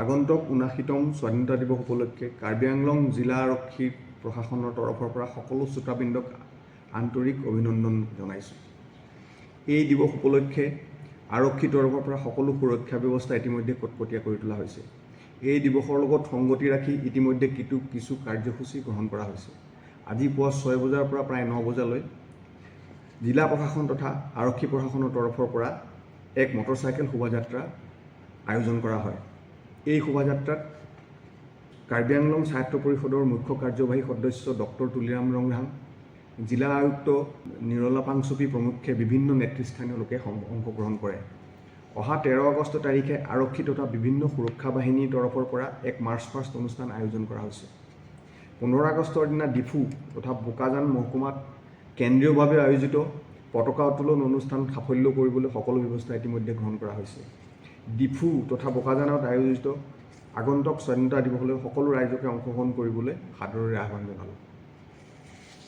আগন্তুক ৭৯তম স্বাধীনতা দিৱস উপলক্ষে কাৰ্বি আংলং জিলা আৰক্ষী প্ৰশাসনৰ তৰফৰ পৰা সকলো শ্ৰোতাবৃন্দক আন্তৰিক অভিনন্দন জনাইছোঁ। এই দিৱস উপলক্ষে আৰক্ষীৰ তৰফৰ পৰা সকলো সুৰক্ষা ব্যৱস্থা ইতিমধ্যে কটকটীয়া কৰি তোলা হৈছে। এই দিৱসৰ লগত সংগতি ৰাখি ইতিমধ্যে কিছু কাৰ্যসূচী গ্ৰহণ কৰা হৈছে। আজি পুৱা ৬ বজাৰ পৰা প্ৰায় ৯ বজালৈ জিলা প্ৰশাসন তথা আৰক্ষী প্ৰশাসনৰ তৰফৰ পৰা এক মটৰচাইকেল শোভাযাত্ৰা আয়োজন কৰা হয়। এই শোভাযাত্ৰাত কাৰ্বি আংলং স্বায়ত্ত পৰিষদৰ মুখ্য কাৰ্যবাহী সদস্য ডক্টৰ তুলিৰাম ৰংহাং, জিলা আয়ুক্ত নিৰলা পাংচুপি প্ৰমুখ্যে বিভিন্ন নেতৃস্থানীয় লোকে অংশগ্ৰহণ কৰে। অহা ১৩ আগষ্ট তাৰিখে আৰক্ষী তথা বিভিন্ন সুৰক্ষা বাহিনীৰ তৰফৰ পৰা এক মাৰ্চ পাষ্ট অনুষ্ঠান আয়োজন কৰা হৈছে। ১৫ আগষ্টৰ দিনা ডিফু তথা বোকাজান মহকুমাত কেন্দ্ৰীয়ভাৱে আয়োজিত পতাকা উত্তোলন অনুষ্ঠান সাফল্য কৰিবলৈ সকলো ব্যৱস্থা ইতিমধ্যে গ্ৰহণ কৰা হৈছে। ডিফু তথা বোকাজানত আয়োজিত আগন্তুক স্বাধীনতা দিৱসলৈ সকলো ৰাইজকে অংশগ্ৰহণ কৰিবলৈ সাদৰেৰে আহ্বান জনালোঁ।